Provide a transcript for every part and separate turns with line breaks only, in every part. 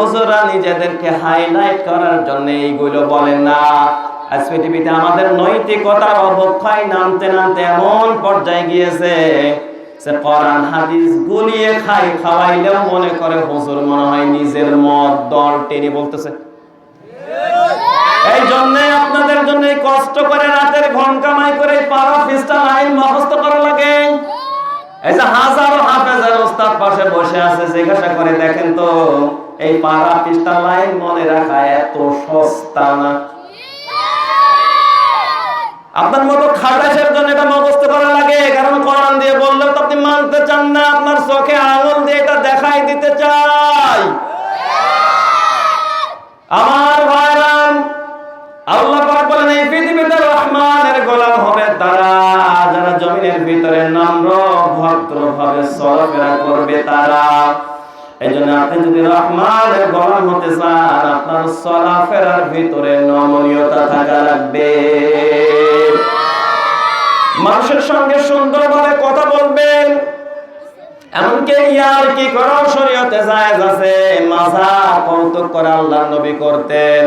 হুজুররা নিজেদেরকে হাইলাইট করার জন্য এইগুলো বলেন না। আজ পৃথিবীতে আমাদের নৈতিকতার অবক্ষয় নামতে নামতে এমন পর্যায়ে গিয়েছে যে কোরআন হাদিস গুলিয়ে খাওয়াইলেও মনে করে হুজুর মনে হয় নিজের মত দল টেনে বলতেছে। এই জন্য আপনাদের জন্য কষ্ট করে রাতের ঘুম কামাই করে পারা ফিস্টাল আইন মুখস্থ করা লাগে। এই যে হাজারো হাফেজের ওস্তাদ পাশে বসে আছে, জিজ্ঞাসা করে দেখেন তো এই পারা ফিস্টাল আইন মনে রাখা এত সস্তা না। আপনার মতো খাটাসের জন্য এটা মুখস্থ করা লাগে, কারণ কোরআন দিয়ে বললেও তো আপনি মানতে চান না, আপনার চোখে আঙুল দিয়ে এটা দেখাই দিতে চাই। আমার ভাইরাম, আল্লাহ পাক বলেন এই পৃথিবীতে রহমানের গোলাম হবে তারা যারা জমিনের ভিতরে নম্র ভদ্রভাবে চলাফেরা করবে তারা। এই জন্য আপনি যদি রহমানের গোলাম হতে চান আপনার চলাফেরার ভিতরে নমনীয়তা থাকা লাগবে। মানুষের সঙ্গে সুন্দরভাবে কথা বলবেন, এমনকি ইয়ার কি করাও শরীয়তে জায়েজ আছে। মাজাক কৌতুক করে আল্লাহর নবী করতেন,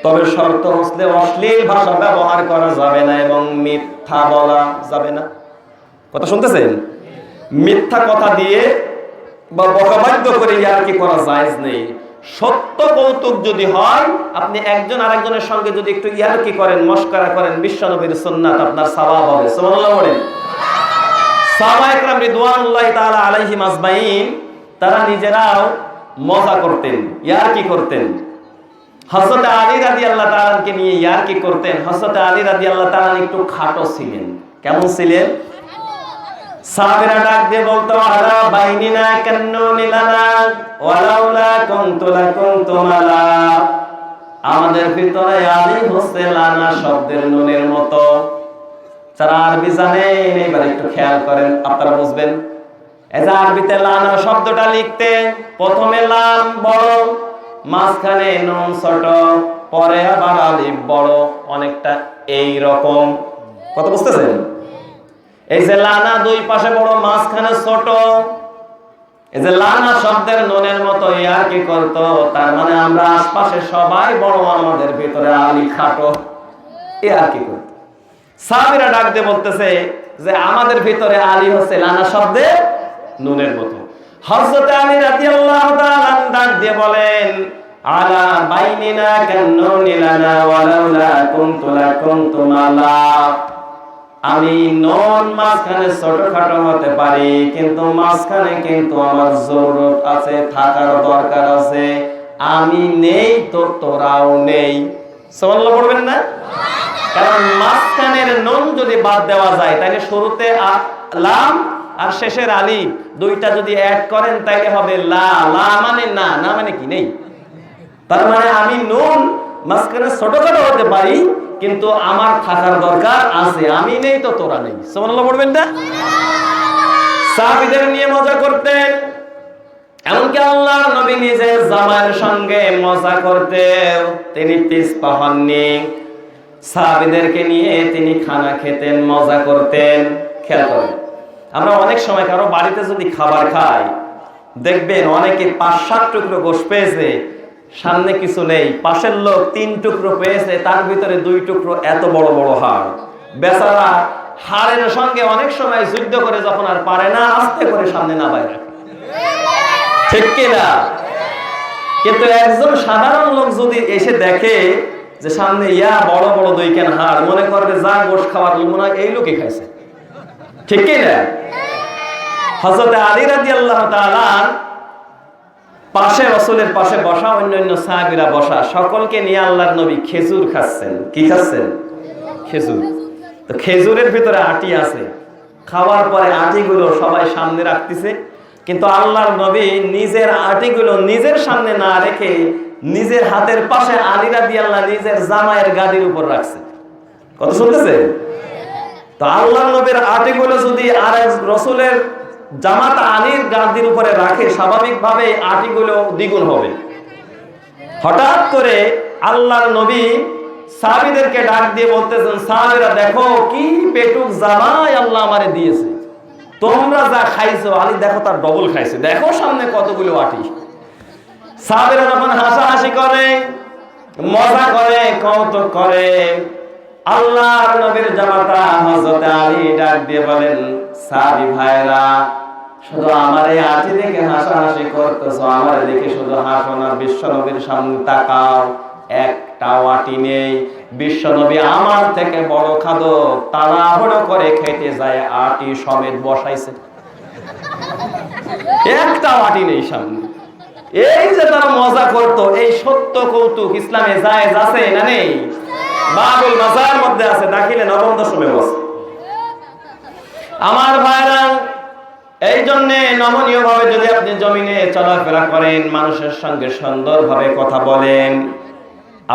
তবে শর্ত হচ্ছে অশ্লীল ভাষা ব্যবহার করা যাবে না এবং মিথ্যা বলা যাবে না। কথা শুনতেছেন? মিথ্যা কথা দিয়ে বা বকাবাদ্য করে ইয়ারকি করা জায়েজ নেই। সত্য কৌতুক যদি হয়, আপনি একজন আরেকজনের সঙ্গে যদি একটু ইয়ারকি করেন, মশকরা করেন, বিশ্বনবীর সুন্নাত আপনার সওয়াব হবে। সুবহানাল্লাহ বলেন। সাহাবায়ে কেরাম রিদওয়ানুল্লাহি তাআলা আলাইহিম আজমাইন তারা নিজেরাও মজা করতেন, ইয়ারকি করতেন। হযরত আলী রাদিয়াল্লাহু তাআলাকে নিয়ে ইয়ারকি করতেন। হযরত আলী রাদিয়াল্লাহু তাআলা একটু খাটো ছিলেন। কেমন ছিলেন? সাহাবীরা ডাক দিয়ে বলতো আলা বাইনিনা কান্নুনি লানা ওয়ালাউলা কুনতু লাকুনতুম আলা। আমাদের ভিতরে আলী হচ্ছে লানা শব্দের নুনের মতো। যারা আরবি জানেন এবার একটু খেয়াল করেন, আপনারা বুঝবেন। এই যে আরবিতে লানা শব্দটা লিখতে প্রথমে লাম বড়, মাঝখানে নুন ছোট, পরে আবার আলিফ বড়, অনেকটা এই রকম। কথা বুঝতেছেন? এই যে লানা দুই পাশে বড়, মাঝখানে ছোট, এই যে লানা শব্দের নুনের মতো ইয়ারকি করতো, তার মানে আমরা আশপাশে সবাই বড়, আমাদের ভিতরে আলী খাটো, ইয়ারকি করতো। সাহাবীরা ডাক দিয়ে বলতেছে যে আমাদের ভিতরে আলী হচ্ছে লানা শব্দের নুনের মতো। হযরত আলী রাদিয়াল্লাহু তাআলা ডাক দিয়ে বলেন আলা বাইনিনা কান্নুনি লানা ওয়ালাউলা কুনতু লাকুনতুম আলা। আমি নুন মাঝখানে ছোটখাটো হতে পারি, কিন্তু মাঝখানে কিন্তু আমার জরুরত আছে, থাকার দরকার আছে। আমি নেই তো তোরাও নেই। সুবহানাল্লাহ পড়বেন না? কারণ মাঝখানের নুন যদি বাদ দেওয়া যায় তাহলে শুরুতে লাম আর শেষের আলিফ দুইটা যদি অ্যাড করেন তাহলে হবে লা। লা মানে না, না মানে কি নেই। তার মানে আমি নুন মাঝখানে ছোটখাটো হতে পারি, কিন্তু আমার থাকার দরকার আছে। আমি নেই তো তোরা নেই। সুবহানাল্লাহ পড়বেন না? সাহাবীদের নিয়ে মজা করতেন, এমনকি আল্লাহর নবী নিজের জামাইয়ের সঙ্গে মজা করতেন, তিনি পিছপা হননি। সাহাবীদেরকে নিয়ে তিনি খানা খেতেন, মজা করতেন। খেয়াল করেন, আমরা অনেক সময় কারো বাড়িতে যদি খাবার খাই, দেখবেন অনেকে 5-7 টুকরো গোশত পেয়েছে, সামনে কিছু নেই, পাশের লোক 3 টুকরো পেয়েছে, তার ভিতরে 2 টুকরো এত বড় বড় হাড়। বেচারা হাড়ের সঙ্গে অনেক সময় যুদ্ধ করে যখন আর পারে না, আস্তে করে সামনে নামায় রাখে। ঠিক কিনা? কিন্তু একজন সাধারণ লোক যদি এসে দেখে যে সামনে বড় বড় 2 কেন হাড়, মনে করবে যা গোশত খাওয়ার মনে হয় এই লোকই খাইছে। ঠিক কিনা? হযরত আলী রাদিয়াল্লাহু তাআলা পাশে, রাসূলের পাশে বসা, অন্যান্য সাহাবীরা বসা, সকলকে নিয়ে আল্লাহর নবী খেজুর খাচ্ছেন। কি খাচ্ছেন? খেজুর। তো খেজুরের ভিতরে আটি আছে, খাওয়ার পরে আটিগুলো সবাই সামনে রাখতেছে, কিন্তু আল্লাহর নবী নিজের আটিগুলো নিজের সামনে না রেখে নিজের হাতের পাশে আলী রাদিয়াল্লাহু নিজের জামায়ের গাদির উপর রাখছে। কথা শুনতেছে? তো আল্লাহর নবীর আটিগুলো যদি আর রাসূলের জামাত আলীর গাদির উপরে রাখে, স্বাভাবিকভাবে আটিগুলো দ্বিগুণ হবে। হঠাৎ করে আল্লাহর নবী সাহাবীদেরকে ডাক দিয়ে বলতেছেন, সাহাবীরা দেখো কি পেটুক জামাই আল্লাহ আমারে দিয়েছে, তোমরা যা খাইছো আলী দেখো তার ডবল খাইছে, দেখো সামনে কতগুলো আটি। সাহাবীরা যখন হাসাহাসি করে, মজা করে, কৌতুক করে, আল্লাহর নবীর জামাতা হযরত আলী ডাক দিয়ে বলেন, সাহাবী ভাইরা, শুধু আমারে আঁচি দেখে হাসাহাসি করতেছো, আমারে দেখে শুধু হাসো না, বিশ্ব নবীর সামনে তাকাও, একটা আটি নেই। বিশ্ব নবী আমার থেকে বড় খাদক তাড়াহুড়ো করে খেতে যায়, আটি সমেত বসাইছে, একটা আটি নেই সামনে। এই যে তারা মজা করতো, এই সত্য কৌতুক ইসলামে জায়েজ আছে না নেই? বাবুল মাজার মধ্যে আছে, দাখিলে নবম দশমে বসে। আমার ভাইরা, এই জন্যে নমনীয় ভাবে যদি আপনি জমিনে চলাফেরা করেন, মানুষের সঙ্গে সুন্দরভাবে কথা বলেন,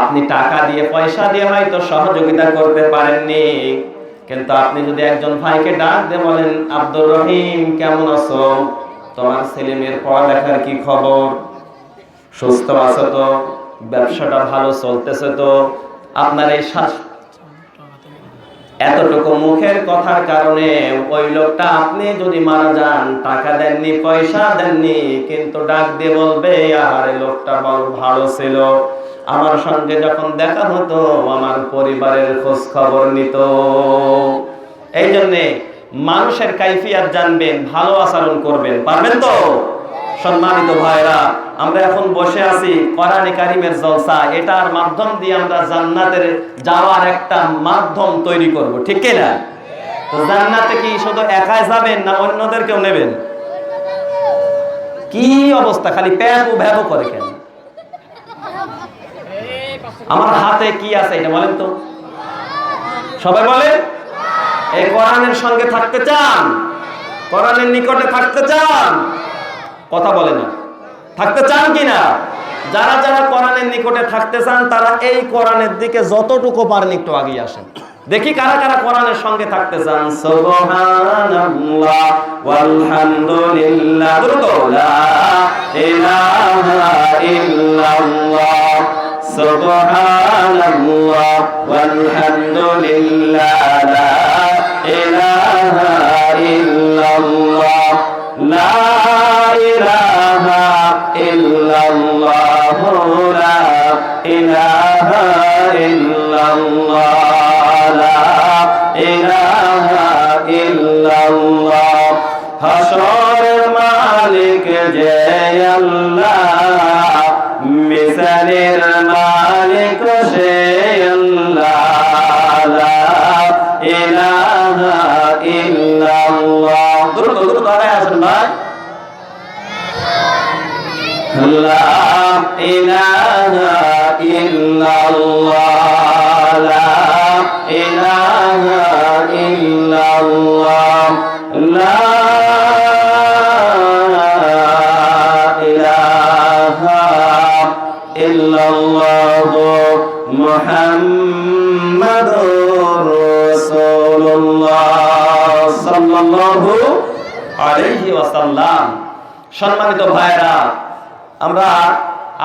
আপনি টাকা দিয়ে পয়সা দিয়ে হয়তো সহযোগিতা করতে পারেননি, কিন্তু আপনি যদি একজন ভাইকে ডাক দিয়ে বলেন, আব্দুর রহিম কেমন আছো, তোমার ছেলে মেয়ের পড়ালেখার কি খবর, সুস্থ আছো তো, ব্যবসাটা ভালো চলতেছে তো, আপনার এই এতটুকু মুখের কথার কারণে ওই লোকটা, আপনি যদি মারা যান, টাকা দেননি, পয়সা দেননি, কিন্তু ডাক দিয়ে বলবে, আরে লোকটা বড় ভালো ছিল, আমার সঙ্গে যখন দেখা হতো আমার পরিবারের খোঁজ খবর নিত। এই জন্যে মানুষের কাইফিয়াত জানবেন, ভালো আচরণ করবেন, পারবেন তো? সম্মানিত ভাইরা, আমরা এখন বসে আছি কোরআনে কারিমের জলসা, এটার মাধ্যম দিয়ে আমরা জান্নাতের যাওয়ার একটা মাধ্যম তৈরি করব, ঠিক কি না? তো জান্নাতে কি শুধু একাই যাবেন না অন্যদেরকেও নেবেন? কি অবস্থা, খালি প্যাবু ভ্যাবু করে কেন? আমার হাতে কি আছে এটা বলেন তো, সবাই বলেন। এই কোরআনের সঙ্গে থাকতে চান? কোরআনের নিকটে থাকতে চান? কথা বলে না, থাকতে চান কিনা? যারা যারা কোরআনের নিকটে থাকতে চান, তারা এই কোরআনের দিকে যতটুকু পারেন একটু এগিয়ে আসেন, দেখি কারা কারা কোরআনের সঙ্গে থাকতে চান। সুবহানাল্লাহ ওয়ালহামদুলিল্লাহ, লা ইলাহা ইল্লাল্লাহ, সুবহানাল্লাহ ওয়ালহামদুলিল্লাহ, লা ইলাহা ইল্লাল্লাহ, লা ইলাহা ইল্লাল্লাহ, লা ইলাহা ইল্লাল্লাহ, লা ইলাহা ইল্লাল্লাহ। হাসরের মালিক যে আল্লাহ, মিজানের মালিক সে আল্লাহ, লা ইলাহা ইল্লাল্লাহ। দ্রুত দ্রুত আগে আসেন ভাই। লা ইলাহা ইল্লাল্লাহ, লা ইলাহা ইল্লাল্লাহ, লা ইলাহা ইল্লাল্লাহ, মুহাম্মাদুর রাসূলুল্লাহ সাল্লাল্লাহু আলাইহি ওয়াসাল্লাম। সম্মানিত ভাইরা, আমরা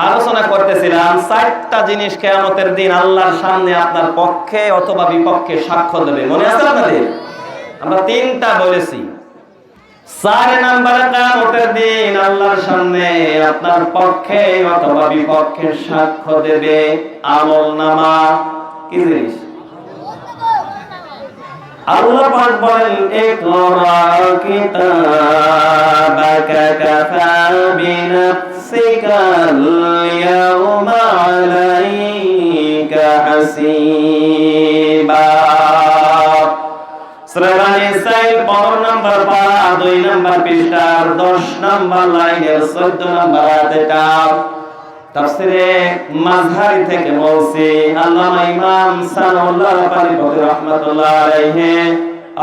আলোচনা করতেছিলাম 4টা জিনিস কিয়ামতের দিন আল্লাহর সামনে আপনার পক্ষে অথবা বিপক্ষে সাক্ষ্য দেবে, মনে আছে আপনাদের? আমরা 3টা বলেছি। 4 নম্বরে কিয়ামতের দিন আল্লাহর সামনে আপনার পক্ষে অথবা বিপক্ষে সাক্ষ্য দেবে আমলনামা। কি জিনিস? আল্লাহ পাক বলেন, ইকরা কিতাবাকা কাফা বিনাফসিকাল ইয়াওমা আলাইকা হাসিবা। সূরা ইসরাঈল 15 নম্বর পারা 2 নম্বর পৃষ্ঠার 10 নম্বর লাইনের 14 নম্বর আয়াতটা তাফসীরে মাযহারি থেকে বলছি। আল্লামা ইমাম সানাউল্লাহ পানিপতি রাহমাতুল্লাহ আলাইহি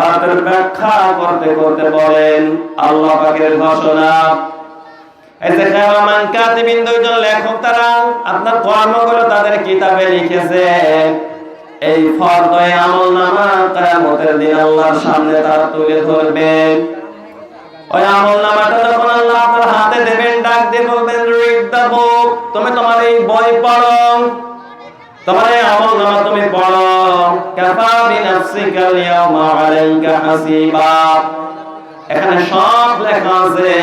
আয়াতের ব্যাখ্যা করতে করতে বলেন, আল্লাহ পাকের ঘোষণা, এই যে কিরামান কাতিবিন, 2 জন লেখক, তারা আপনার কর্মগুলো তাদের কিতাবে লিখেছে। এই ফরদয়ে আমলনামা কিয়ামতের দিন আল্লাহর সামনে তারা তুলে ধরবেন। ওই আমলনামাটা যখন আল্লাহ আপনার হাতে দেবেন, ডাক দিয়ে বলবেন, রিড দ্য বুক, তুমি তোমার এই বই পড়ো, তোমার এই আমলনামা তুমি পড়ো। কাফা বিনাফসিকাল ইয়াওমা আলাইকা হাসিবা। এখানে সব লেখা আছে,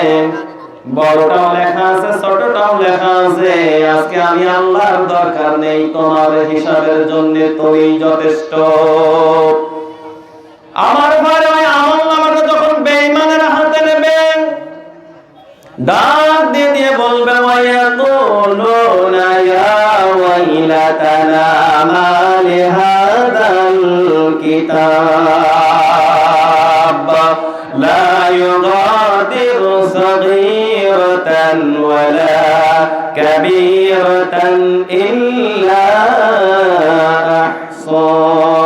বড়টাও লেখা আছে, ছোটটাও লেখা আছে। আজকে আমি আল্লাহর দরকার নেই, তোমার হিসাবের জন্য তুমি যথেষ্ট। আমার ভাই ওই আমলনামাটা যখন বেঈমানের হাতে নেবেন, ডাক দিয়ে দিয়ে বলবে ওয়ায়াকুলুনা ইয়া ওয়াইলাতানা মা লিহাদাল কিতাব লা ইউগাদিরু সাগীরাতান ওয়ালা কাবীরাতান ইল্লা আহসাহা।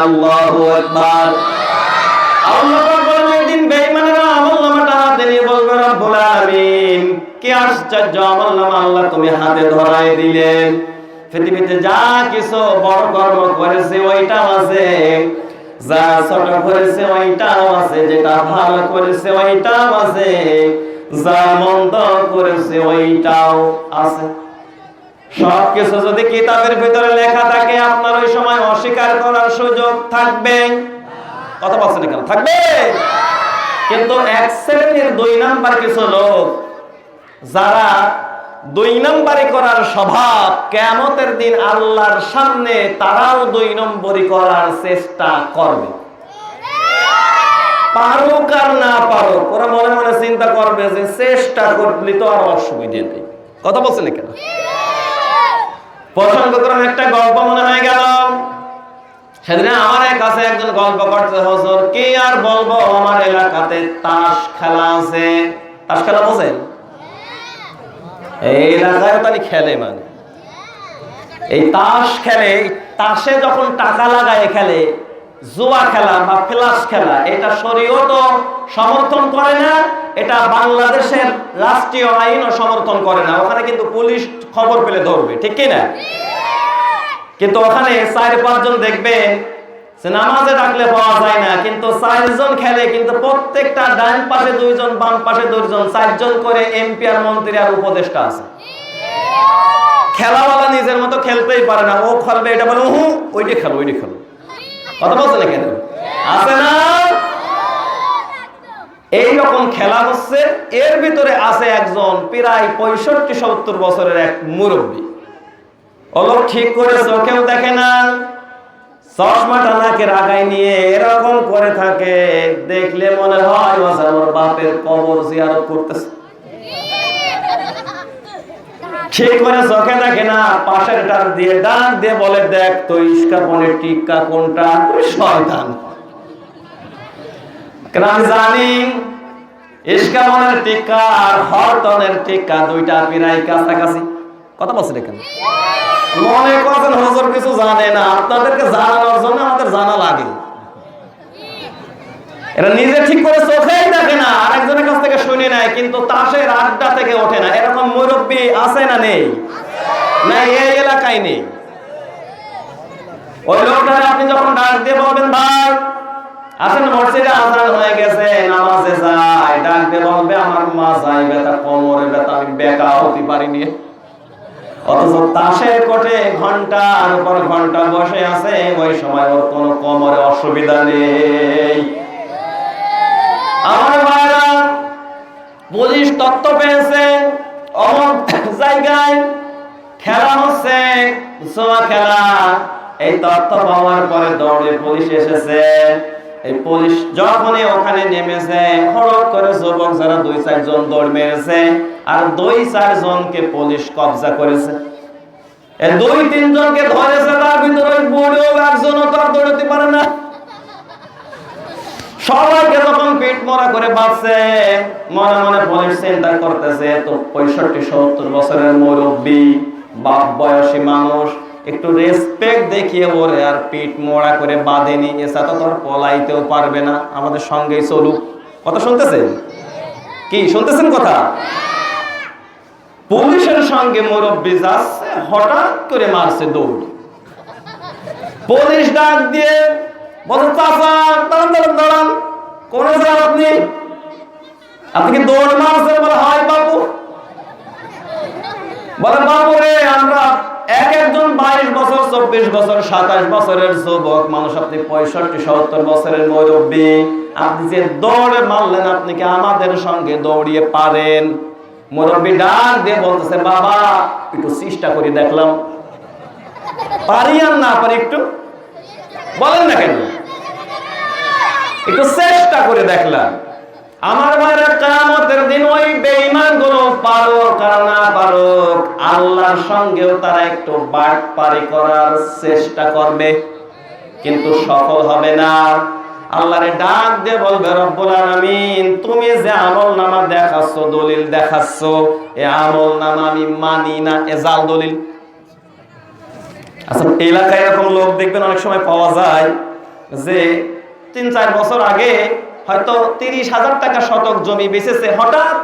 আল্লাহু আকবার। আল্লাহ বলেন দিন বেঈমানেরা আমলনামাটা হাতে নিয়ে বলবে রব্বুল আলামিন, কি আশ্চর্য আমলনামা আল্লাহ তুমি হাতে ধরাই দিলেন। পৃথিবীতে যা কিছু বড় কর্ম করেছে ওইটাও আছে, যা ছোট করেছে ওইটাও আছে, যেটা ভালো করেছে ওইটাও আছে, যা মন্দ করেছে ওইটাও আছে। সবকিছু যদি কিতাবের ভিতরে লেখা থাকে, আপনার ওই সময় অস্বীকার করার সুযোগ থাকবে? কথা বলছেন কেন? থাকবে। কিন্তু এক শ্রেণীর 2 নাম্বার কিছু লোক, যারা 2 নাম্বারি করার স্বভাব, কিয়ামতের দিন আল্লাহর সামনে তারাও 2 নম্বরি করার চেষ্টা করবে। পারুক আর না পারুক, ওরা মনে মনে চিন্তা করবে যে চেষ্টা করলে তো আর অসুবিধা নেই। কথা বলছেন কেন? প্রসঙ্গক্রমে একটা গল্প মনে হয়ে গেল। সেদিন আমার কাছে একজন গল্প করতে, হুজুর কি আর বলবো, আমার এলাকাতে তাস খেলা আছে। তাস খেলা বোঝেন? এই এলাকায় তাই খেলে, মানে এই তাস খেলে। তাসে যখন টাকা লাগায় খেলে, জুয়া খেলা বা ফ্লাশ খেলা, এটা শরীয়ত সমর্থন করে না, এটা বাংলাদেশের রাষ্ট্রীয় আইনও সমর্থন করে না। ওখানে কিন্তু পুলিশ খবর পেলে ধরবে, ঠিক কি না? কিন্তু ওখানে 4-5 জন দেখবেন যে নামাজে ডাকলে পাওয়া যায় না, কিন্তু 4 জন খেলে, কিন্তু প্রত্যেকটা ডান পাশে 2 জন, বাম পাশে 2 জন, 4 জন করে এমপি আর মন্ত্রী আর উপদেষ্টা আছে। খেলাওয়ালা নিজের মতো খেলতেই পারে না, ও খেলবে এটা বলে ওইটা খেলো, ওইটা খেলো। কথা বলছে না কেন? আছে না? এইরকম খেলা হচ্ছে। এর ভিতরে আছে একজন প্রায় 65-70 বছরের এক মুরব্বী। ও লোক ঠিক করে চোখেও দেখে না, চশমাটা নাকের আগায় নিয়ে এরকম করে থাকে, দেখলে মনে হয় ওর বাপের কবর জিয়ারত করতেছে। ঠিক করে চোখে দেখে না, পাশের টার দিয়ে ডাক দিয়ে বলে, দেখ তো ইস্কাপনের টিক্কা কোনটা? শয়তান। কেন আমি জানি ইস্কাপনের টিক্কা আর হরতনের টিক্কা 2টা প্রায় কাছাকাছি। কথা বলছেন কেন? মনে করছেন হুজুর কিছু জানে না, আপনাদেরকে জানানোর জন্য আমাদের জানা লাগে। এরা নিজে ঠিক করে চোখেই দেখে না, আরেকজনের কাছ থেকে শুনে নেয়, কিন্তু তাসের আড্ডা থেকে ওঠে না। এরকম মুরব্বী আছে না নেই? না, এই এলাকায় নেই। ওই লোকটা আপনি যখন ডাক দিয়ে বলবেন, ভাই আসেন মসজিদে আজান হয়ে গেছে, নামাজে যাই, ডাক দিয়ে বলবে আমার মাথায় ব্যথা, কোমরে ব্যথা, আমি বেকা হতে পারিনি। অথচ তাসের কোটে ঘন্টার উপর ঘন্টা বসে আছে, ওই সময় ওর কোনো কোমরে অসুবিধা নেই। আমার ভাইরা, পুলিশ তথ্য পেয়েছে অমুক জায়গায় খেলা হচ্ছে, জুয়া খেলা। এই তথ্য পাওয়ার পরে দৌড়ে পুলিশ এসেছে। এই পুলিশ যখনই ওখানে নেমেছে, হঠাৎ করে যুবক যারা 2-4 জন দৌড় মেরেছে, আর 2-4 জনকে পুলিশ কবজা করেছে। এই 2-3 জনকে ধরেছে, তার ভিতরে বুড়ো একজনও তো দৌড়তে পারে না। সবাইকে যখন পেট মরা করে বাঁচছে, মনে মনে পুলিশ চিন্তা করতেছে, তো 65-70 বছরের মুরব্বী, বাপ বয়সী মানুষ, একটু রেসপেক্ট দেখিয়ে ওরে আর পেট মোড়া করে বাঁধেনি, এছাড়া তো আর পলাইতেও পারবে না, আমাদের সঙ্গেই চলুক। কথা শুনতেছেন? কি শুনতেছেন কথা? পুলিশের সঙ্গে মুরব্বী যাচ্ছে, হঠাৎ করে মারছে দৌড়। পুলিশ ডাক দিয়ে বলে, চাচা দাঁড়ান দাঁড়ান দাঁড়ান, কোন যান আপনি? আপনি কি দৌড় মারছেন? বলে হয় বাবু। বলে বাবু রে, আমরা একজন 22 বছর, 24 বছর, 27 বছরের যুবক মানুষ, আপনি 65-70 বছরের মুরব্বী, আপনি যে দৌড়ে মারলেন, আপনি কি আমাদের সঙ্গে দৌড়িয়ে পারেন? মুরব্বী ডাক দিয়ে বলতেছে, বাবা একটু চেষ্টা করে দেখলাম। পারি আর না পারি একটু বলেন না কেন? একটু চেষ্টা করে দেখলাম। আমার ভাইরা, কিয়ামতের দিন ওই বেঈমান গুলো পারুক আর না পারুক, আল্লাহর সঙ্গেও তারা একটু বাটপারি করার চেষ্টা করবে, কিন্তু সফল হবে না। আল্লাহরে ডাক দিয়ে বলবে, রব্বুল আলামিন তুমি যে আমলনামা দেখাচ্ছ, দলিল দেখাচ্ছ, এই আমলনামা আমি মানি না, এ জাল দলিল। আচ্ছা, এলাকায় এরকম লোক দেখবেন অনেক সময় পাওয়া যায় যে 3-4 বছর আগে হয়তো 30,000 টাকা শতক জমি বেচেছে, হঠাৎ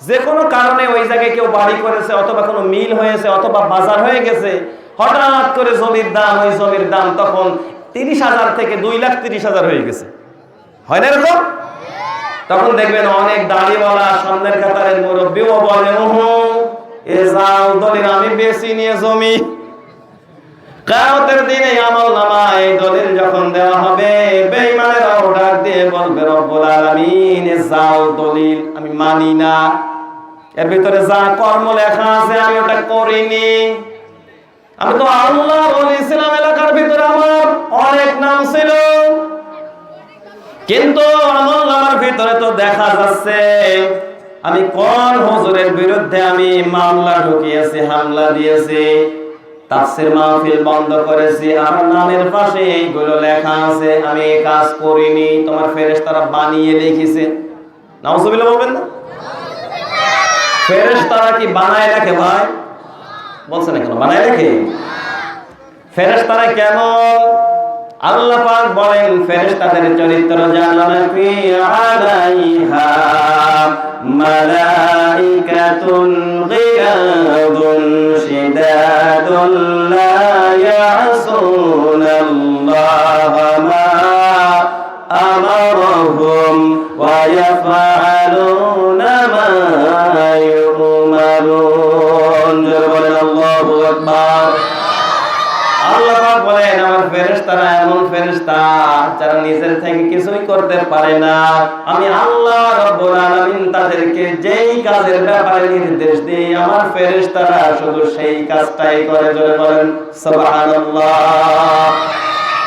যে কোনো কারণে ওই জায়গায় কেউ বাড়ি করেছে, অথবা কোনো মিল হয়েছে, অথবা বাজার হয়ে গেছে, হঠাৎ করে জমির দাম, ওই জমির দাম তখন 30,000 থেকে 2,30,000 হয়ে গেছে। হয় না এরকম? তখন দেখবেন অনেক দাড়িওয়ালা সামনের কাতারের মুরব্বীও বলে, এ জাল দলিল, আমি বেশি নিয়ে জমি। কিয়ামতের দিনে আমলনামা এই দলিল যখন দেওয়া হবে, বেঈমানেরা ডাক দিয়ে বলবে, রব্বুল আলামিন এ জাল দলিল আমি মানি না, এর ভিতরে যা কর্ম লেখা আছে আমি ওটা করিনি, আমি তো আল্লাহ বলেছিলাম, এলাকার ভিতরে আমার অনেক নাম ছিল, কিন্তু আমলনামার ভিতরে তো দেখা যাচ্ছে আমি কোন হুজুরের বিরুদ্ধে আমি মামলা ঢুকিয়েছি, হামলা দিয়েছি, তাফসীর মাহফিল বন্ধ করেছি, আমার নামের পাশে এইগুলো লেখা আছে, আমি এই কাজ করিনি, তোমার ফেরেশতারা বানিয়ে লিখেছে। নাউজুবিল্লাহ বলবেন না? ফেরেশতারা কি বানায় লেখে ভাই? বলছেন না কেন? বানায় লেখে? ফেরেশতারা কেমন? আল্লাহ পাক বলেন, ফেরেশতাদের চরিত্র জানানা ফি আলাইহা মালাইকাতুন গিলাদুন শিদাদুন লা ইয়াসুনাল্লাহা মা আমারহুম ওয়া ইয়াফআলুনা মা ইউমারুন। বলেন আল্লাহু আকবার। আল্লাহ পাক বলেন, আমার ফেরেশতারা এমন ফেরেশতা যারা নিজের থেকে কিছুই করতে পারে না, আমি আল্লাহ রাব্বুল আলামিন তাদেরকে যেই কাজের ব্যাপারে নির্দেশ দিই, আমার ফেরেশতারা শুধু সেই কাজটাই করে। জোরে বলেন সুবহানাল্লাহ।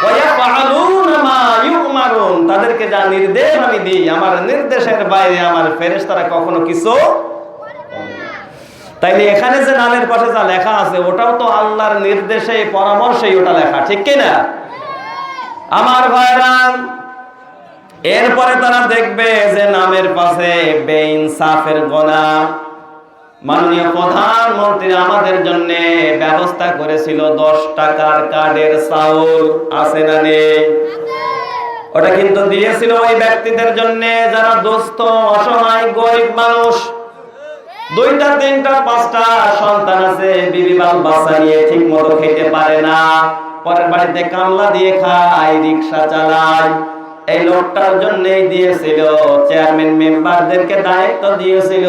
ওয়া ইয়াফআলুনা মা ইউমারুন, তাদেরকে যা নির্দেশ আমি দিই, আমার নির্দেশের বাইরে আমার ফেরেশতারা কখনো কিছু। তাইলে এখানে যে নামের পাশে যা লেখা আছে ওটাও তো আল্লাহর নির্দেশে, পরামর্শেই ওটা লেখা, ঠিক কি না আমার ভাইরা? এরপরে তারা দেখবে যে নামের পাশে বেইনসাফের গোনা। মাননীয় প্রধানমন্ত্রী আমাদের জন্য ব্যবস্থা করেছিল 10 টাকার কার্ডের চাউল, আছে না নেই? ওটা কিন্তু দিয়েছিল ওই ব্যক্তিদের জন্য যারা দুস্থ, অসহায়, গরিব মানুষ, 2টা 3টা 5টা সন্তান আছে, বিবি বাল বাচ্চা নিয়ে ঠিক মতো খেতে পারে না, পরের বাড়িতে কামলা দিয়ে খায়, রিকশা চালায়। এই লোকটার জন্যই দিয়েছিল, চেয়ারম্যান মেম্বারদেরকে দায়িত্ব দিয়েছিল,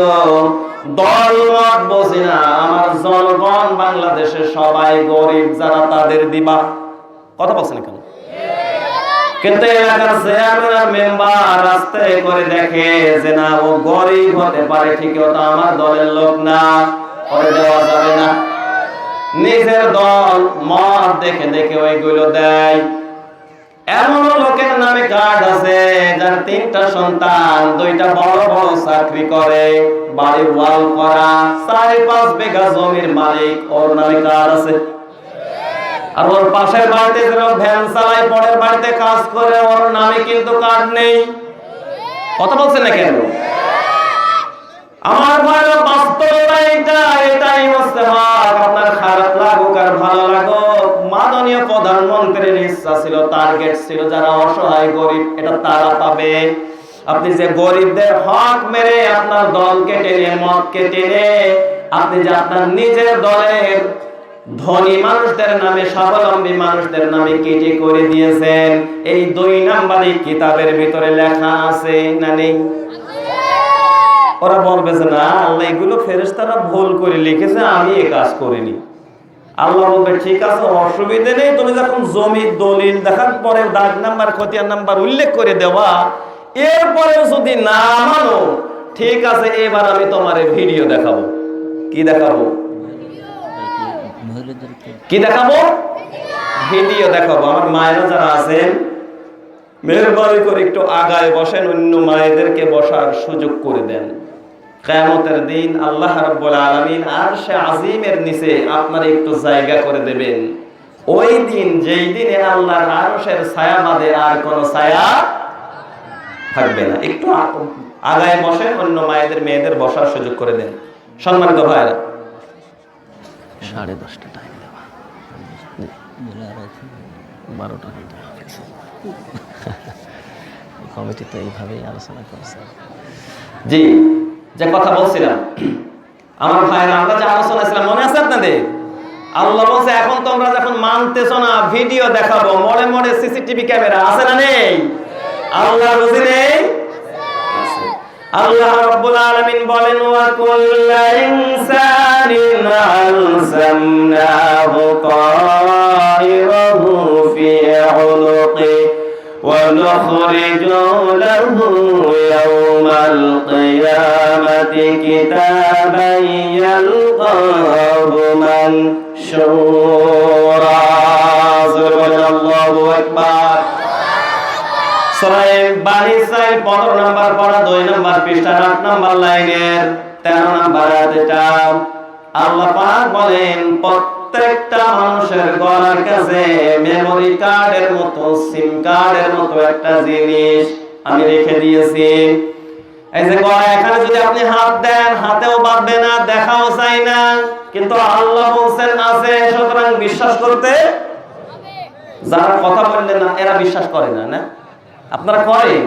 দল মত বুঝি না, আমার জনগণ বাংলাদেশের সবাই গরিব, যারা তাদের দিবা। কথা বলছেন কেন? কিন্তু এলাকার চেয়ারম্যান আর মেম্বার রাস্তায় করে দেখে যে না, ও গরিব হতে পারে ঠিকই, ও তো আমার দলের লোক না, ওরে দেওয়া যাবে না। নিজের দল মত দেখে দেখে ওইগুলো দেয়। এমন লোকের নামে কার্ড আছে যার 3টা সন্তান, 2টা বড় বড় চাকরি করে, বাড়ি ওয়াল করা, 4-5 বিঘা জমির মালিক, ওর নামে কার্ড আছে। আর ওর পাশের বাড়িতে ভ্যান চালায়, পরের বাড়িতে কাজ করে, ওর নামে কিন্তু কার্ড নেই। কথা বলছেন না কেন? আমার ভাইরা, বাস্তবতা এটাই হচ্ছে হক। আপনার খারাপ লাগুক আর ভালো লাগুক, মাননীয় প্রধানমন্ত্রীর ইচ্ছা ছিল, টার্গেট ছিল, যারা অসহায় গরিব এটা তারা পাবে। আপনি যে গরিবদের হক মেরে আপনার দলকে টেনে, মতকে টেনে, আপনি যে আপনার নিজের দলের ধনী মানুষদের নামে, স্বাবলম্বী মানুষদের নামে কেটে করে দিয়েছেন, এই 2 নাম্বারই কিতাবের ভিতরে লেখা আছে না নেই? ওরা বলবে যে না, আল্লাহ এগুলো ফেরেশতারা ভুল করে লিখেছে, আমি এই কাজ করিনি। আল্লাহ বলবে ঠিক আছে, অসুবিধা নেই, তুমি যখন জমি দলিল দেখার পরে দাগ নাম্বার খতিয়ান নাম্বার উল্লেখ করে দেওয়া, এরপরেও যদি না মানো, ঠিক আছে, এবার আমি তোমার ভিডিও দেখাবো। কি দেখাবো? কি দেখাবো? ভিডিও দেখাবো। আমার মায়েরা যারা আছেন, মেহরবানি করে একটু আগায় বসেন, অন্য মায়েদেরকে বসার সুযোগ করে দেন। কিয়ামতের দিন আল্লাহ রাব্বুল আলামিন আরশে আজিমের নিচে আপনার একটু জায়গা করে দেবেন। ওই দিন, যেই দিনে আল্লাহর আরশের ছায়া বাদে আর কোনো ছায়া থাকবে না। একটু আগায় বসেন, অন্য মায়েদের মেয়েদের বসার সুযোগ করে দেন। সম্মানিত ভাইরা, 10:30 টাইম দেওয়া, 12টা কমিটি তো এইভাবেই আলোচনা করছে। জি, যে কথা বলছিলাম, আমার ভাইরা, আমরা যে আলোচনা ছিলাম মনে আছে আপনাদের? আল্লাহ বলছে এখন তোমরা যখন মানতেছো না, ভিডিও দেখাবো। মোড়ে মোড়ে সিসিটিভি ক্যামেরা আছে না নেই? আল্লাহ বুঝি নেই? আল্লাহ রাব্বুল আলামিন বলেন, ওয়া কুল্লু ইনসানিন আলসামনাহু তায়রাহু ফি উনুকি ওয়া নুখরিজু লাহু ইয়াওমাল কিয়ামাতি কিতাবান ইয়ালকাহু মানশুরা। আল্লাহু আকবার। সূরা বানি ইসরাঈল 15 নম্বর পড়া 2 নম্বর পৃষ্ঠার 8 নম্বর লাইনের 13 নম্বর আয়াতটা আল্লাহ পাক বলেন, প্রত্যেকটা মানুষের গলার কাছে মেমরি কার্ডের মতো, সিম কার্ডের মতো একটা জিনিস আমি রেখে দিয়েছি। এই যে গলা, এখানে যদি আপনি হাত দেন, হাতেও বাঁধবে না, দেখাও চাই না, কিন্তু আল্লাহ বলছেন আছে, সুতরাং বিশ্বাস করতে হবে। যারা কথা বললেন না, এরা বিশ্বাস করে না, না? আপনারা করেন?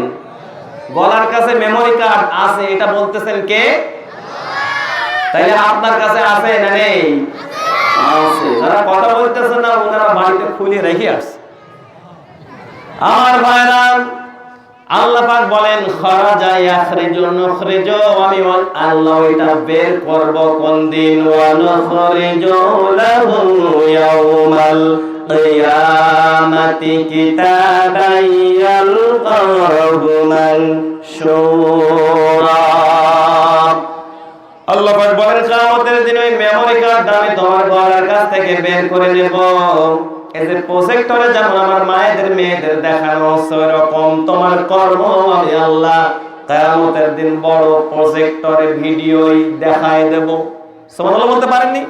গলার কাছে মেমরি কার্ড আছে, এটা বলতেছেন কে? তাইলে আপনার কাছে আছে না নেই? আছে। যারা কথা বলতেছেন না, ওনারা বাড়িতে খুলে রেখে আসছে। আমার ভাইরা, আল্লাহ পাক বলেন, খরাজা ইয়াখরিজু নুখরিজু, আমি আল্লাহ এটা বের করব কোন দিন, ওয়া নুখরিজু লাহু ইয়াওমাল কিয়ামাতি কিতাবান ইয়ালকাহু মানশুরা। আল্লাহ পাক বলেন, কিয়ামতের দিন ওই মেমরি কার্ড আমি তোমার গলার কাছ থেকে বের করে নেব। এই যে প্রজেক্টরে যেমন আমার মায়েদের মেয়েদের দেখানো হচ্ছে, এরকম তোমার কর্ম আমি আল্লাহ কিয়ামতের দিন বড় প্রজেক্টরে ভিডিওই দেখায় দেব। সুবহানাল্লাহ বলতে পারেননি?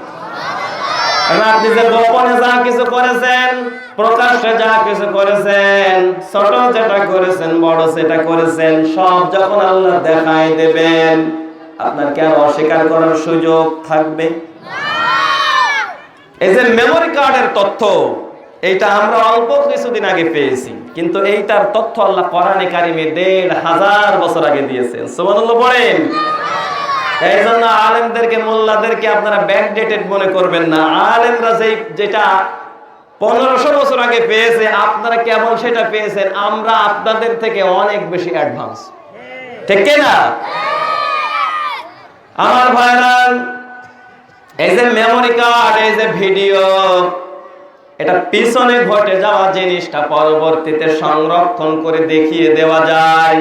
আপনি যে গোপনে যা কিছু করেছেন, প্রকাশ্যে যা কিছু করেছেন, ছোট যেটা করেছেন, বড় যেটা করেছেন, সব যখন আল্লাহ দেখায় দেবেন, আপনার কি আর অস্বীকার করার সুযোগ থাকবে? এই যে মেমরি কার্ডের তথ্য, এইটা আমরা অল্প কিছুদিন আগে পেয়েছি, কিন্তু এইটার তথ্য আল্লাহ কোরআনে কারিমে ১৫০০ বছর আগে দিয়েছেন। সুবহানাল্লাহ বলেন। এই জন্য আলেমদেরকে, মোল্লাদেরকে আপনারা ব্যাকডেটেড মনে করবেন না। আলেমরা যেটা 1500 বছর আগে পেয়েছে, আপনারা কেবল সেটা পেয়েছেন, আমরা আপনাদের থেকে অনেক বেশি অ্যাডভান্স। ঠিক না? আমার ভাইরা, এই যে মেমরি কার্ড, এই যে ভিডিও, এটা পিছনে ঘটে যাওয়া জিনিসটা পরবর্তীতে সংরক্ষণ করে দেখিয়ে দেওয়া যায়।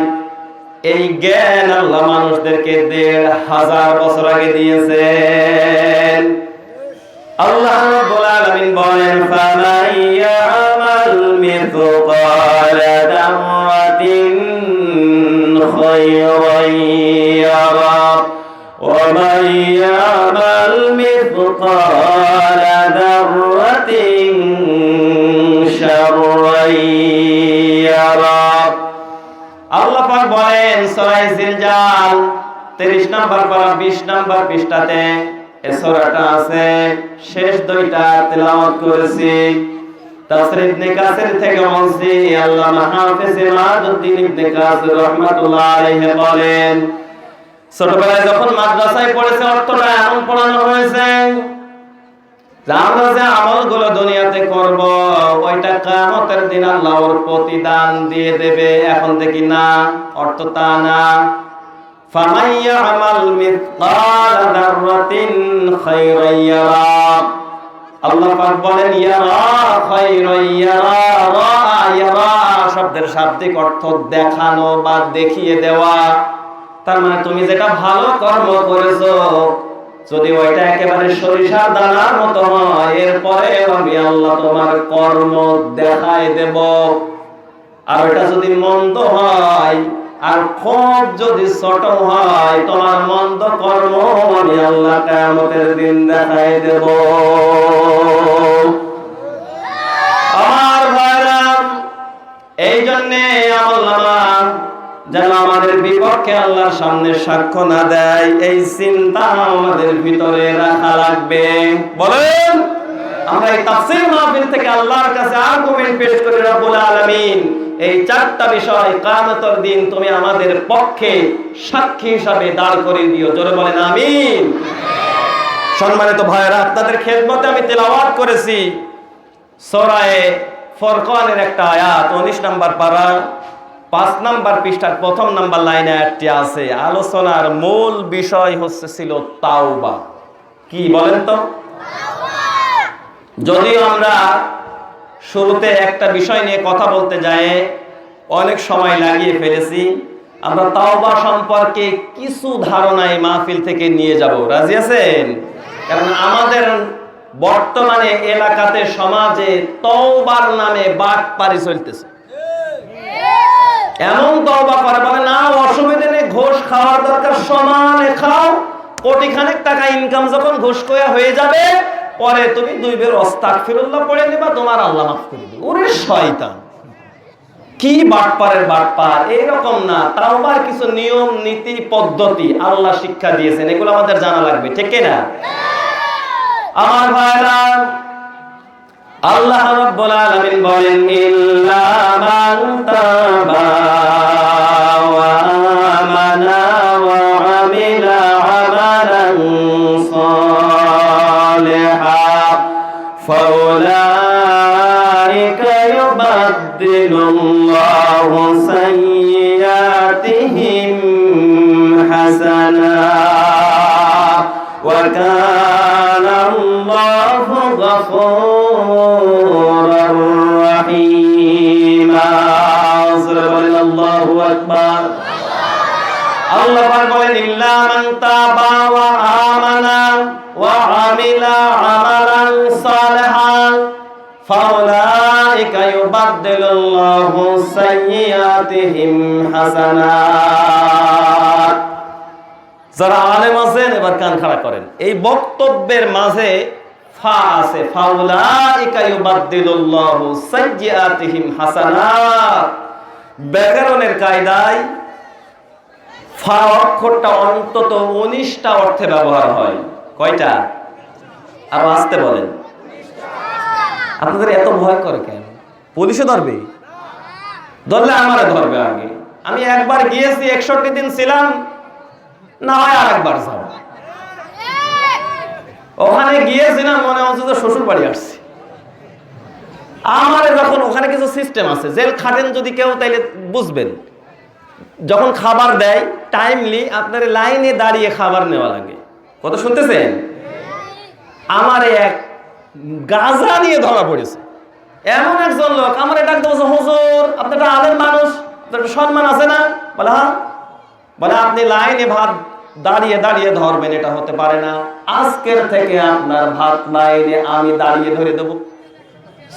এই জ্ঞান আল্লাহ মানুষদেরকে ১৫০০ বছর আগে দিয়েছেন। আল্লাহ রাব্বুল আলামিন বলেন, ফামান ইয়ামাল মিসকালা দাররাতিন খায়রান ইয়ারা ওয়া মান ইয়ামাল মিসকালা দাররাতিন শাররান ইয়ারা। আল্লাহ পাক বলেন সূরা জিলজাল 30 নম্বর পারা 20 নম্বর পৃষ্ঠাতে এই সূরাটা আছে। শেষ দুইটা তেলাওয়াত করেছি। তাফসীর ইবনে কাসির থেকে বলছি, আল্লামা হাফেজ ইমাদউদ্দিন ইবনে কাসির রাহমাতুল্লাহ আলাইহি বলেন, ছোটবেলায় যখন মাদ্রাসায় পড়েছে, অর্থটা এমন পড়ানো হয়েছে, আমরা যে আমলগুলো দুনিয়াতে করব, ওইটা কিয়ামতের দিন আল্লাহ ওর প্রতিদান দিয়ে দেবে। এখন দেখি না, অর্থ তা না। ফামান ইয়ামাল মিসকালা দাররাতিন খায়রান ইয়ারা, আল্লাহ পাক বলেন ইয়ারা খায়রা ইয়ারা রাআ ইয়ারা শব্দের শাব্দিক অর্থ দেখানো বা দেখিয়ে দেওয়া। তার মানে তুমি যেটা ভালো কর্ম করেছো যদি ওইটা একেবারে সরিষার দানার মতো হয়, এরপরে আমি আল্লাহ তোমার কর্ম দেখায় দেব। আর ওইটা যদি মন্দ হয় আর খুব যদি ছোট হয়, তোমার মন্দ কর্ম আমি আল্লাহ কিয়ামতের দিন দেখায় দেব। আমার ভাইরা, এই জন্যে আমলনামা যেন আমাদের বিপক্ষে আল্লাহর সামনে সাক্ষ্য না দেয়, এই চিন্তা আমাদের ভিতরে রাখা লাগবে। বলেন, আমরা এই তাফসীর মাহফিল থেকে আল্লাহর কাছে আর্গুমেন্ট পেশ করি, রব্বুল আলামিন এই চারটা বিষয় কিয়ামতের দিন তুমি আমাদের পক্ষে সাক্ষী হিসাবে দাঁড় করিয়ে দিও। জোরে বলেন আমিন। সম্মানিত ভাইরা, আপনাদের খেদমতে আমি তেলাওয়াত করেছি সূরা ফুরকানের একটা আয়াত, 19 নম্বর পারা 5 নম্বর পৃষ্ঠার প্রথম নম্বর লাইনে আয়াতটি আছে। আলোচনার মূল বিষয় ছিল তাওবা। কি বলেন তো? যদিও আমরা শুরুতে একটা বিষয় নিয়ে কথা বলতে যাই অনেক সময় লাগিয়ে ফেলেছি, আমরা তাওবা সম্পর্কে কিছু ধারণা এই মাহফিল থেকে নিয়ে যাব। রাজি আছেন? কারণ আমাদের বর্তমানে এলাকাতে সমাজে তওবার নামে বাটপারি চলতেছে। এমন তওবা করে বলে না অসুবিধা নেই, ঘুষ খাওয়ার দরকার সমানে খাও, কোটিখানেক টাকা ইনকাম যখন ঘুষ কয়া হয়ে যাবে পরে তুমি 2 বের আস্তাগফিরুল্লাহ পড়ে নিবা, তোমার আল্লাহ মাফ করে দিবে। ওরে শয়তান, কি বাটপারের বাটপার। এরকম না, তাওবার কিছু নিয়ম নীতি পদ্ধতি আল্লাহ শিক্ষা দিয়েছেন, এগুলো আমাদের জানা লাগবে, ঠিক না? আমার ভাইরা, আল্লাহ রাব্বুল আলামিন বলেন ইল্লা মান তাবা ওয়া আমানা ওয়া আমিলা আমালান সালিহান ফাউলাইকা ইউবাদদিলুল্লাহু সাইয়্যাতিহিম হাসানাত ওয়া কানা আল্লাহু গফুরার রহিম। আল্লাহু আকবার। আল্লাহ পাক বলেন ইল্লা মান তাবা ওয়া আমানা ওয়া আমিলা আমালান সালিহান ফাউলাইকা ইউবাদদিলুল্লাহু সাইয়্যাতিহিম হাসানাত। যারা আলেম আছেন এবার কান খাড়া করেন, এই বক্তব্যের মাঝে ফা আছে, ফাউলাইকা ইউবাদদিলুল্লাহু সাইয়্যাতিহিম হাসানাত। ব্যাকরণের কায়দায় ফা অক্ষরটা অন্তত 19টা অর্থে ব্যবহার হয়। কয়টা? আর আসতে বলেন। আপনাদের এত ভয় করে কেন? পুলিশে ধরবে? ধরলে আমারে ধরবে আগে। আমি একবার গিয়েছি, 61 দিন ছিলাম, না হয় আরেকবার যাব। ওখানে গিয়েছিলাম মনে হচ্ছে যে শ্বশুর বাড়ি আসছি। আমারে যখন ওখানে কিছু সিস্টেম আছে, জেল খাটেন যদি কেউ তাইলে বুঝবেন, যখন খাবার দেয় টাইমলি আপনার লাইনে দাঁড়িয়ে খাবার নেওয়া লাগে। কত শুনতেছেন? আমার এক গাঁজা নিয়ে ধরা পড়েছে এমন একজন লোক, আমার ডাক বলছে হুজুর আপনি একটা আলেম মানুষ, আপনার সম্মান আছে না? বলে হ্যাঁ। বলে আপনি লাইনে ভাত দাঁড়িয়ে দাঁড়িয়ে ধরবেন, এটা হতে পারে না। আজকের থেকে আপনার ভাত লাইনে আমি দাঁড়িয়ে ধরে দেবো।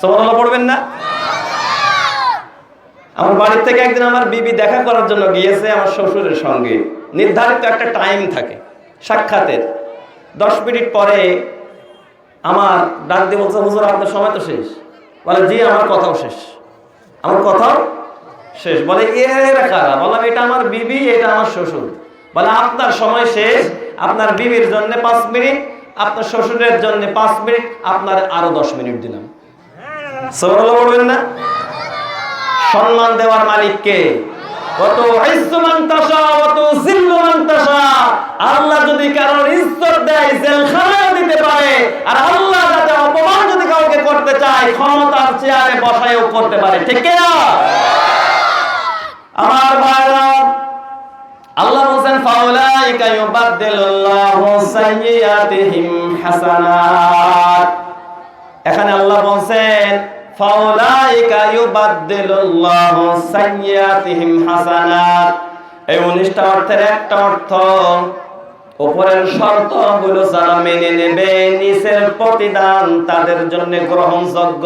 সুবহানাল্লাহ পড়বেন না? আমার বাড়ির থেকে একদিন আমার বিবি দেখা করার জন্য গিয়েছে আমার শ্বশুরের সঙ্গে। নির্ধারিত একটা টাইম থাকে সাক্ষাতের। 10 মিনিট পরে আমার ডাক দিয়ে বলছে হুজুর আপনার সময় তো শেষ। বলে জি আমার কথাও শেষ। আমার কথাও শেষ। বলে এরা কারা? বললাম এটা আমার বিবি, এটা আমার শ্বশুর। বলে আপনার সময় শেষ, আপনার বিবির জন্য 5 মিনিট, আপনার শ্বশুরের জন্য 5 মিনিট, আপনার আরো 10 মিনিট দিলাম। সুবহানাল্লাহ বলবেন না? সম্মান দেওয়ার মালিক কে? কত ইজ্জু মান তাশা ওয়া তুযিল্লু মান তাশা। আল্লাহ যদি কারোর ইজ্জত দেয় জেলখানায় দিতে পারে, আর আল্লাহ যাতে অপমান যদি কাউকে করতে চায় ক্ষমতার চেয়ারে বসায়ও করতে পারে, ঠিক কি না? আমার ভাইরা, আল্লাহ বলেন ফাউলাইকা ইউবাদদিলুল্লাহু সাইয়্যাতিহিম হাসানাত। এখানে আল্লাহ বলছেন ফাউলাইকা ইউবাদদিলুল্লাহু সাইয়্যাতিহিম হাসানাত। এই 19টা অর্থের একটা অর্থ উপরের শর্তগুলো যারা মেনে নেবে নিচের প্রতিদান তাদের জন্য গ্রহণযোগ্য।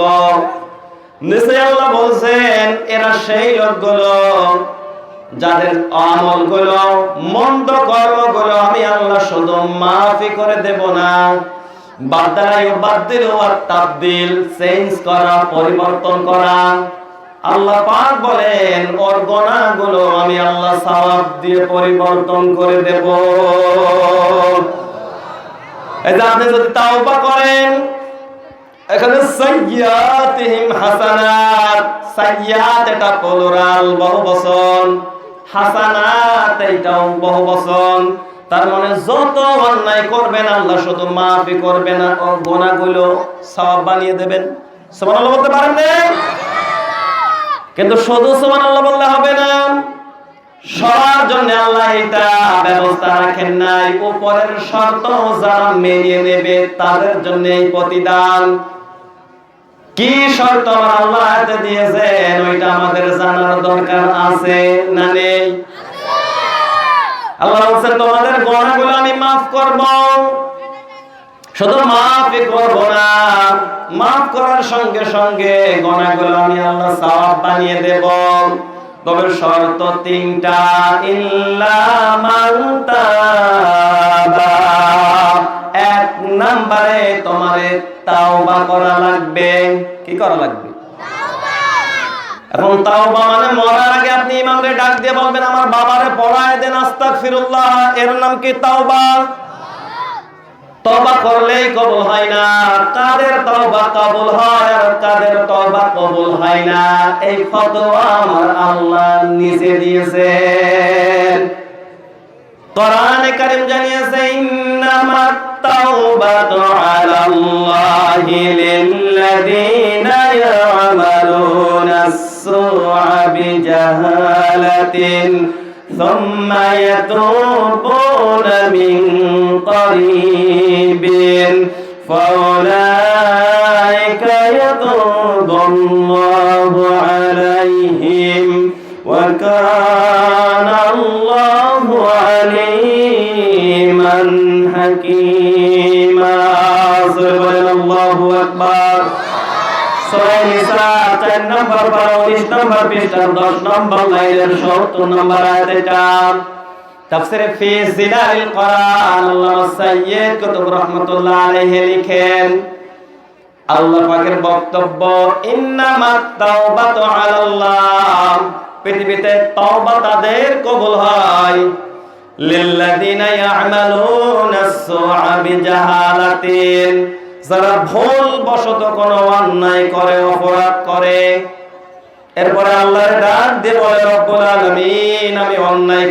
নিচে আল্লাহ বলছেন এরা সেই লোকগুলো যাদের আমলগুলো মন্দ কর্মগুলো আমি আল্লাহ শুধু মাফি করে দেব না, তাবদীল চেঞ্জ করা, পরিবর্তন করা। আল্লাহ পাক বলেন ওর গুনাহগুলো আমি আল্লাহ সওয়াব দিয়ে পরিবর্তন করে দেব। এই যে আপনি যদি তাওবা করেন, এখানে সাইয়্যাতিহিম হাসানাত, সাইয়্যাত এটা প্লুরাল বহুবচন, হাসানাত এটাও বহুবচন। তার মানে যত অন্যায় করবেন আল্লাহ শুধু মাফি করবেন না, ও গুনাহগুলো সওয়াব বানিয়ে দেবেন। সুবহানাল্লাহ বলতে পারেন না? কিন্তু শুধু সুবহানাল্লাহ বললে হবে না, সবার জন্য আল্লাহ এটা ব্যবস্থা রাখেন নাই। উপরের শর্ত যারা মেনে নেবে তাদের জন্য এই প্রতিদান। কি শর্ত আল্লাহ আয়াতে দিয়েছেন ওইটা আমাদের জানার দরকার আছে না নেই? আল্লাহ বলেন তোমাদের গুনাহগুলো আমি মাফ করব, শুধু মাফই করব না, মাফ করার সঙ্গে সঙ্গে গুনাহগুলো আমি আল্লাহ সওয়াব বানিয়ে দেব। তবে শর্ত 3টা। ইল্লা মান তাবা, 1 নম্বরে তোমারে তাওবা করা লাগবে। কি করা লাগবে? এখন তাওবা মানে মরার আগে আপনি ইমামরে ডাক দিয়ে বলবেন আমার বাবারে পড়ায় দেন আস্তাগফিরুল্লাহ, এর নাম কি তাওবা? তওবা করলেই কবুল হয় না। কাদের তওবা কবুল হয় আর কাদের তওবা কবুল হয় না, এই ফতোয়া আমার আল্লাহ নিজে দিয়েছেন। কোরআনে কারীম জানিয়েছে ইন্নামাত তাওবাতু আলাল্লাহি লিল্লাযীনা ইয়া'মালুনাস সুআ বিজাহালাতিন ثم يتوبون من قريب فأولئك يتوب الله عليهم وكان الله عليما حكيما سبحان الله أكبر সূরা নিসা 4 নম্বর 19 নম্বর পৃষ্ঠার 10 নম্বর লাইনের 70 নম্বর আয়াত। এটা তাফসীরে ফি জিলালিল কোরআন আল্লামা সাইয়্যিদ কুতুব রাহমাতুল্লাহ আলাইহি লিখেন আল্লাহ পাকের বক্তব্য ইন্নামাত তাওবাতু আলাল্লাহ, পৃথিবীতে তওবা তাদের কবুল হয় লিল্লাযিনা ইয়া'মালুনাস সুআ বিজাহালাতিন, যারা ভুল বশত কোনো অন্যায় করে, অপরাধ করে, এরপরে আল্লাহর ডাক দিয়ে বলে রব্বুল আলামিন আমি অন্যায়